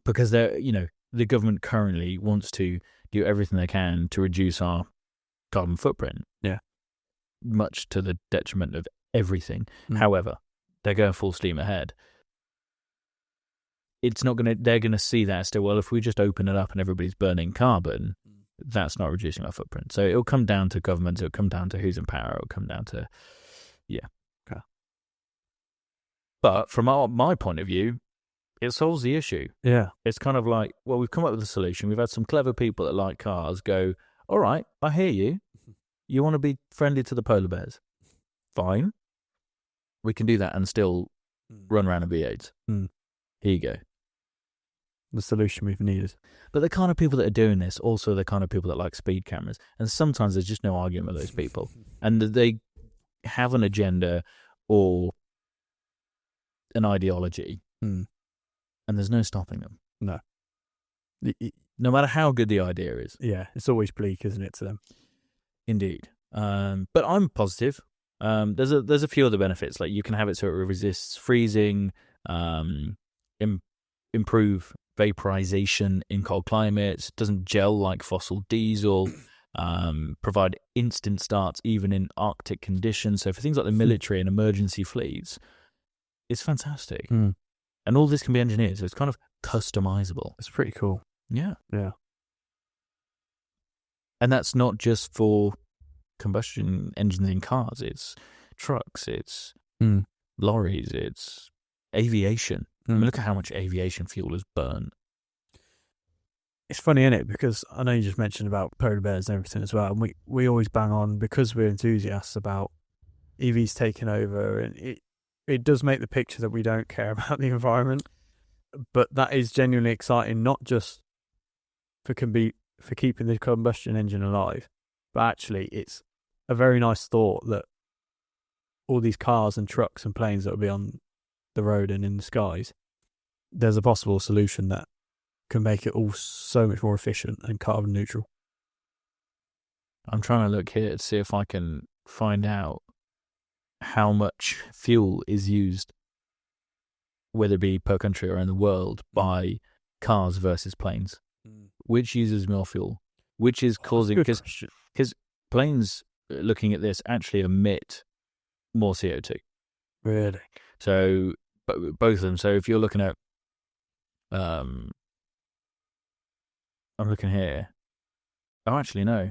because the government currently wants to do everything they can to reduce our carbon footprint. Yeah, much to the detriment of everything. However, they're going full steam ahead. It's not going to. They're going to see that still. Well, if we just open it up and everybody's burning carbon, that's not reducing our footprint. So it'll come down to governments, it'll come down to who's in power, it'll come down to, Okay. But from my point of view, it solves the issue. Yeah. It's kind of like, well, we've come up with a solution. We've had some clever people that like cars go, all right, I hear you. You want to be friendly to the polar bears. Fine. We can do that and still run around in V8s. Here you go. The solution we've needed. But the kind of people that are doing this, also the kind of people that like speed cameras, and sometimes there's just no argument with those people, and they have an agenda or an ideology, and there's no stopping them. No. No matter how good the idea is. Yeah, it's always bleak, isn't it, to them? Indeed. But I'm positive. There's a few other benefits, like you can have it so it resists freezing, improve vaporization in cold climates, doesn't gel like fossil diesel, provide instant starts even in Arctic conditions. So for things like the military and emergency fleets, it's fantastic. And all this can be engineered, so it's kind of customizable. It's pretty cool. Yeah. Yeah. And that's not just for combustion engines in cars, it's trucks, it's lorries, it's aviation. I mean, look at how much aviation fuel is burned. It's funny, isn't it? Because I know you just mentioned about polar bears and everything as well. And we always bang on, because we're enthusiasts about EVs taking over. And it does make the picture that we don't care about the environment. But that is genuinely exciting, not just for keeping the combustion engine alive, but actually it's a very nice thought that all these cars and trucks and planes that will be on the road and in the skies, there's a possible solution that can make it all so much more efficient and carbon neutral. I'm trying to look here to see if I can find out how much fuel is used, whether it be per country or in the world, by cars versus planes. Which uses more fuel? Which is causing... Because planes, looking at this, actually emit more CO2. Really? So... But both of them. So if you're looking at, I'm looking here. Oh, actually, no.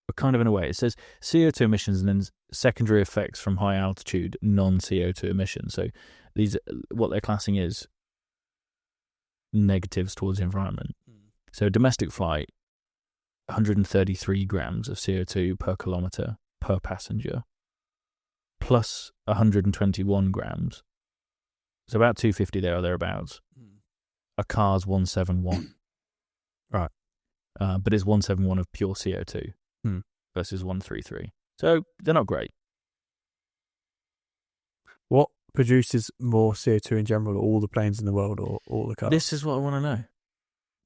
But kind of in a way. It says CO2 emissions and then secondary effects from high altitude non-CO2 emissions. So these, what they're classing is negatives towards the environment. So domestic flight, 133 grams of CO2 per kilometre per passenger, plus 121 grams. So about 250 there or thereabouts. A car's 171. Right. But it's 171 of pure CO2 versus 133. So they're not great. What produces more CO2 in general, all the planes in the world or all the cars? This is what I want to know.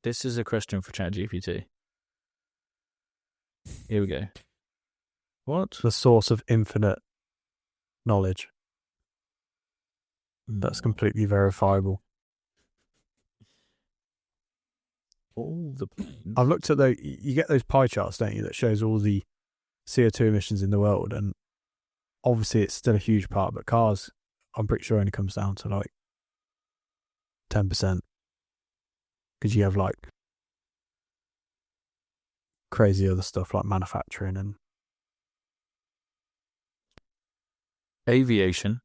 This is a question for ChatGPT. Here we go. What? The source of infinite knowledge. That's completely verifiable. all the planes. I've looked at you get those pie charts, don't you, that shows all the CO2 emissions in the world, and obviously it's still a huge part, but cars, I'm pretty sure, only comes down to like 10%, because you have like crazy other stuff like manufacturing and Aviation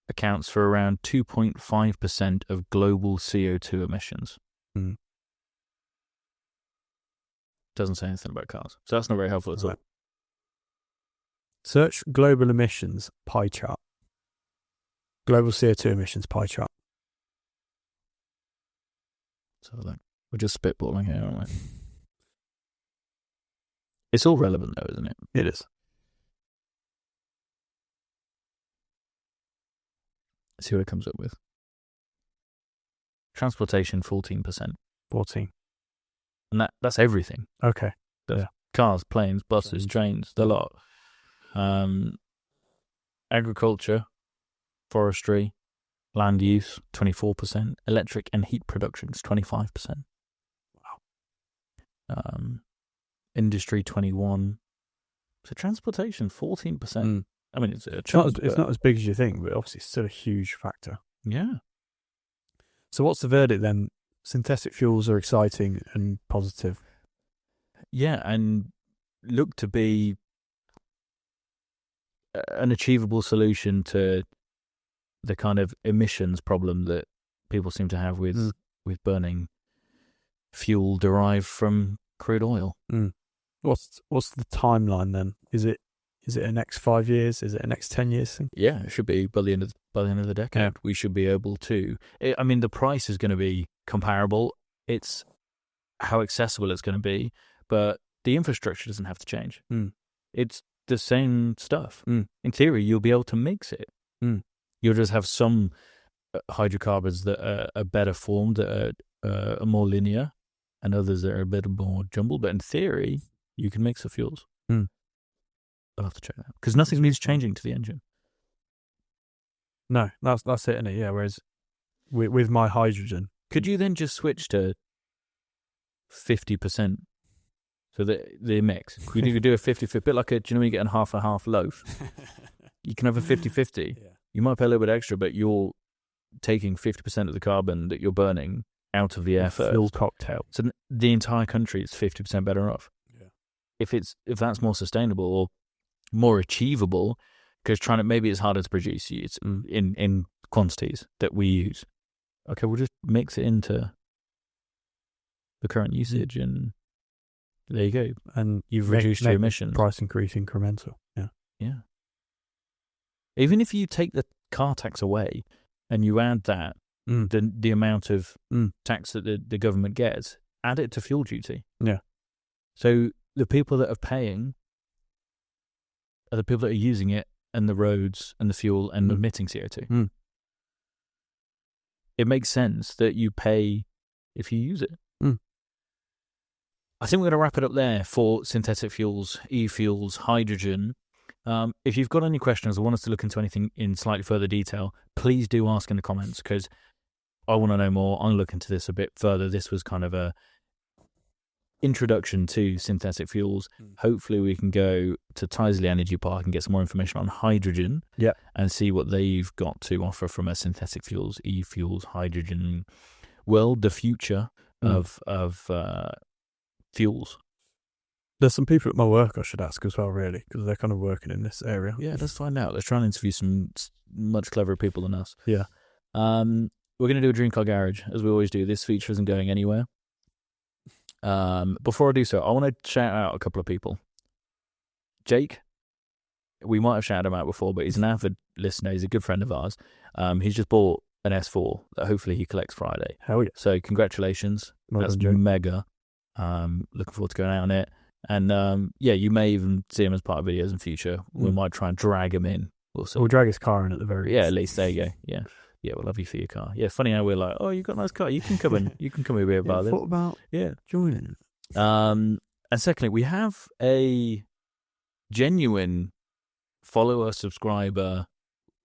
accounts for around 2.5% of global CO2 emissions. Doesn't say anything about cars, so that's not very helpful at all. Search global emissions pie chart. Global CO2 emissions pie chart. So we're just spitballing here, aren't we? It's all relevant though, isn't it? It is. Let's see what it comes up with. Transportation, 14%. 14. And that's everything. Okay. Cars, planes, buses, trains, the lot. Agriculture, forestry, land use, 24%. Electric and heat production is 25%. Wow. Industry, 21%. So transportation, 14%. I mean, it's not as big as you think, but obviously it's still a huge factor. Yeah. So what's the verdict then? Synthetic fuels are exciting and positive. Yeah, and look to be an achievable solution to the kind of emissions problem that people seem to have with burning fuel derived from crude oil. What's the timeline then? Is it a next 5 years? Is it a next 10 years thing? Yeah, it should be by the end of the decade. Yeah. We should be able to. I mean, the price is going to be comparable. It's how accessible it's going to be, but the infrastructure doesn't have to change. It's the same stuff. In theory, you'll be able to mix it. You'll just have some hydrocarbons that are better formed, that are more linear, and others that are a bit more jumbled. But in theory, you can mix the fuels. I'll have to check that because nothing needs changing to the engine. No, that's it, isn't it? Yeah. Whereas with my hydrogen, could you then just switch to 50%? So the mix. You could do a 50-50, bit like do you know when you get a half loaf? You can have a 50-50. Yeah. You might pay a little bit extra, but you're taking 50% of the carbon that you're burning out of the air first. Fuel cocktail. So the entire country is 50% better off. Yeah. If that's more sustainable or more achievable, because maybe it's harder to produce. It's in quantities that we use. Okay, we'll just mix it into the current usage, and there you go. And you've reduced your emissions. Price increase incremental. Yeah. Yeah. Even if you take the car tax away and you add that, the amount of tax that the government gets, add it to fuel duty. Yeah. So the people that are paying are the people that are using it, and the roads and the fuel and emitting CO2. It makes sense that you pay if you use it. I think we're going to wrap it up there for synthetic fuels, e-fuels, hydrogen. If you've got any questions or want us to look into anything in slightly further detail, please do ask in the comments, because I want to know more. I'll look into this a bit further. This was kind of a introduction to synthetic fuels. Hopefully we can go to Tyseley Energy Park and get some more information on hydrogen and see what they've got to offer from a synthetic fuels, e-fuels, hydrogen world, the future of fuels. There's some people at my work I should ask as well, really, because they're kind of working in this area. Yeah, let's find out. Let's try and interview some much cleverer people than us. Yeah. We're going to do a Dream Car Garage, as we always do. This feature isn't going anywhere. Before I do so, I want to shout out a couple of people. Jake, we might have shouted him out before, but he's an avid listener. He's a good friend of ours. He's just bought an S4 that hopefully he collects Friday. Hell yeah. So congratulations. That's mega. Looking forward to going out on it. And you may even see him as part of videos in future. We might try and drag him in. We'll drag his car in at the very least. Yeah, at least there you go. Yeah. Yeah, we'll love you for your car. Yeah, funny how we're like, oh, you've got a nice car. You can come in. You can come over here about this. Thought about joining. And secondly, we have a genuine follower, subscriber,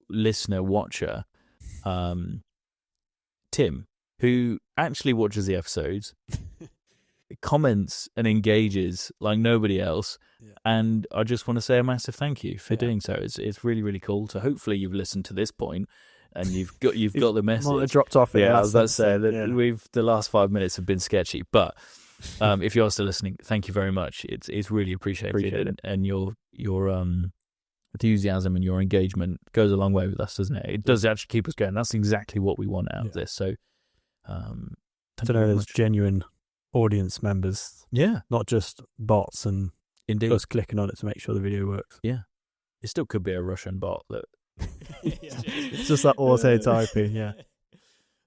listener, watcher, Tim, who actually watches the episodes. comments and engages like nobody else. Yeah. And I just want to say a massive thank you for Yeah. doing so. It's really, really cool. So hopefully you've listened to this point and you've got the message. Might have dropped off. I was about to say that the last 5 minutes have been sketchy, but if you're still listening, thank you very much. It's really appreciated. And your enthusiasm and your engagement goes a long way with us, doesn't it? It does actually keep us going. That's exactly what we want out of this. So, to know there's genuine audience members, not just bots and indeed us clicking on it to make sure the video works. Yeah, it still could be a Russian bot that. It's just like auto typing. Yeah,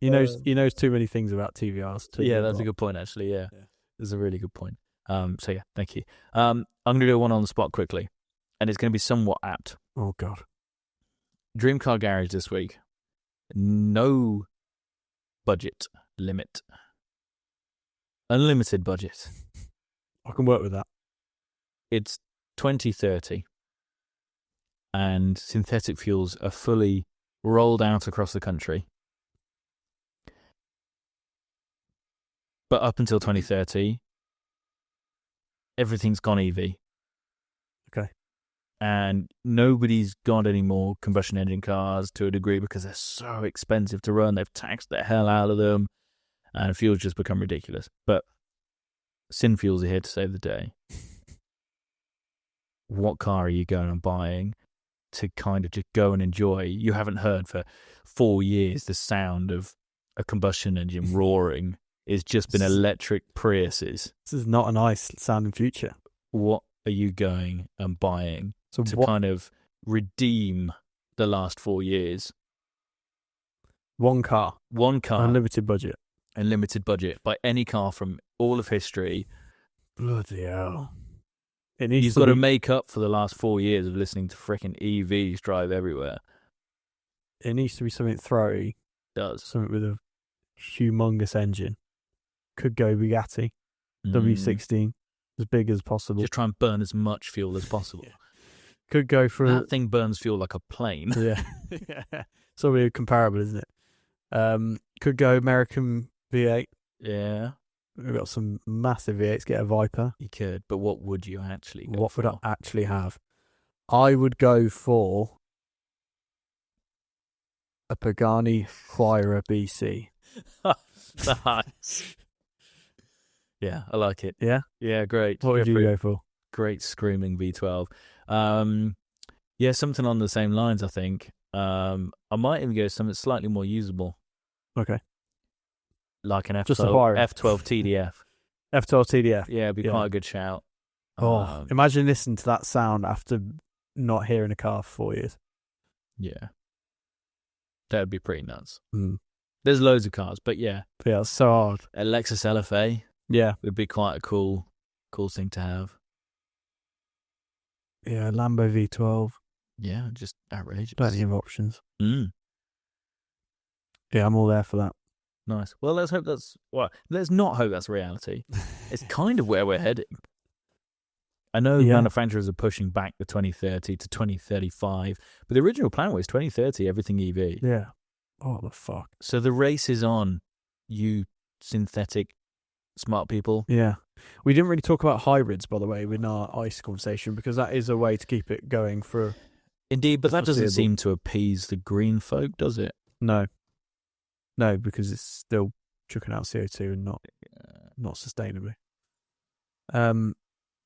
he knows too many things about TVRs. Yeah, that's a good point. Actually, yeah, that's a really good point. So yeah, thank you. I'm going to do one on the spot quickly, and it's going to be somewhat apt. Oh God, Dream Car Garage this week. No budget limit. Unlimited budget. I can work with that. It's 2030 and synthetic fuels are fully rolled out across the country. But up until 2030, everything's gone EV. Okay. And nobody's got any more combustion engine cars to a degree because they're so expensive to run. They've taxed the hell out of them. And fuel's just become ridiculous. But Synfuels are here to save the day. What car are you going and buying to kind of just go and enjoy? You haven't heard for 4 years the sound of a combustion engine roaring. It's just been electric Priuses. This is not a nice sounding future. What are you going and buying to kind of redeem the last 4 years? One car. Unlimited budget. Unlimited budget. Buy any car from all of history. Bloody hell. You've got to make up for the last 4 years of listening to frickin' EVs drive everywhere. It needs to be something throaty. It does. Something with a humongous engine. Could go Bugatti. W16. As big as possible. Just try and burn as much fuel as possible. Could go for... That thing burns fuel like a plane. Yeah. It's already comparable, isn't it? Could go American V8. Yeah. We've got some massive V8s. Get a Viper. You could, but what would you actually go What for? would I actually have? I would go for a Pagani Huayra BC. Nice. Yeah, I like it. Yeah? Yeah, great. What would you go for? Great screaming V12. Yeah, something on the same lines, I think. I might even go something slightly more usable. Okay. Like an F12, Just a Huayra. F12 TDF. F12 TDF. Yeah, it'd be quite a good shout. Imagine listening to that sound after not hearing a car for 4 years. Yeah. That would be pretty nuts. Mm. There's loads of cars, but yeah. Yeah, it's so hard. A Lexus LFA. Yeah. Would be quite a cool thing to have. Yeah, Lambo V12. Yeah, just outrageous. Plenty of options. Mm. Yeah, I'm all there for that. Nice. Well, let's not hope that's reality. It's kind of where we're heading. I know manufacturers are pushing back the 2030 to 2035, but the original plan was 2030, everything EV. Yeah. Oh, the fuck. So the race is on, you synthetic smart people. Yeah. We didn't really talk about hybrids, by the way, in our ICE conversation, because that is a way to keep it going for... Indeed, but that doesn't seem to appease the green folk, does it? No. No, because it's still chucking out CO2 and not sustainably.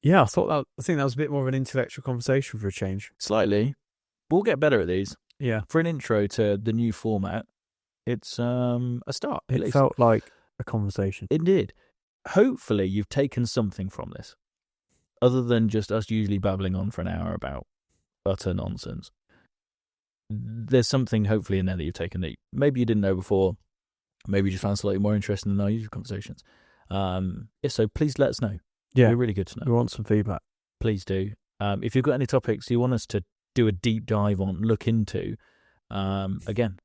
Yeah, I think that was a bit more of an intellectual conversation for a change. Slightly. We'll get better at these. Yeah. For an intro to the new format, it's a start. It felt like a conversation. It did. Hopefully you've taken something from this, other than just us usually babbling on for an hour about utter nonsense. There's something hopefully in there that you've taken that maybe you didn't know before, maybe you just found slightly more interesting than our usual conversations. If so, please let us know. Yeah. It'd be really good to know. We want some feedback. Please do. If you've got any topics you want us to do a deep dive on, look into, again,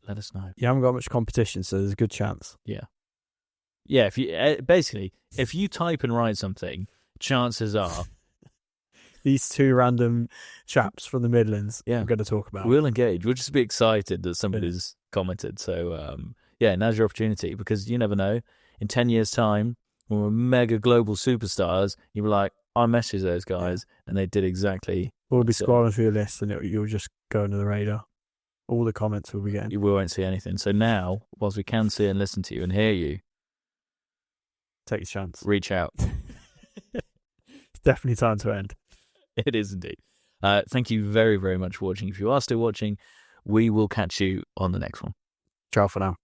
let us know. You haven't got much competition, so there's a good chance. Yeah. Yeah, if you type and write something, chances are these two random chaps from the Midlands are going to talk about. We'll engage. We'll just be excited that somebody's commented. So, now's your opportunity, because you never know. In 10 years' time, when we're mega global superstars, you'll be like, I messaged those guys and they did exactly. We'll be scrolling through your list and you'll just go under the radar. All the comments we'll be getting. We won't see anything. So now, whilst we can see and listen to you and hear you, take your chance. Reach out. It's definitely time to end. It is indeed. Thank you very, very much for watching. If you are still watching, we will catch you on the next one. Ciao for now.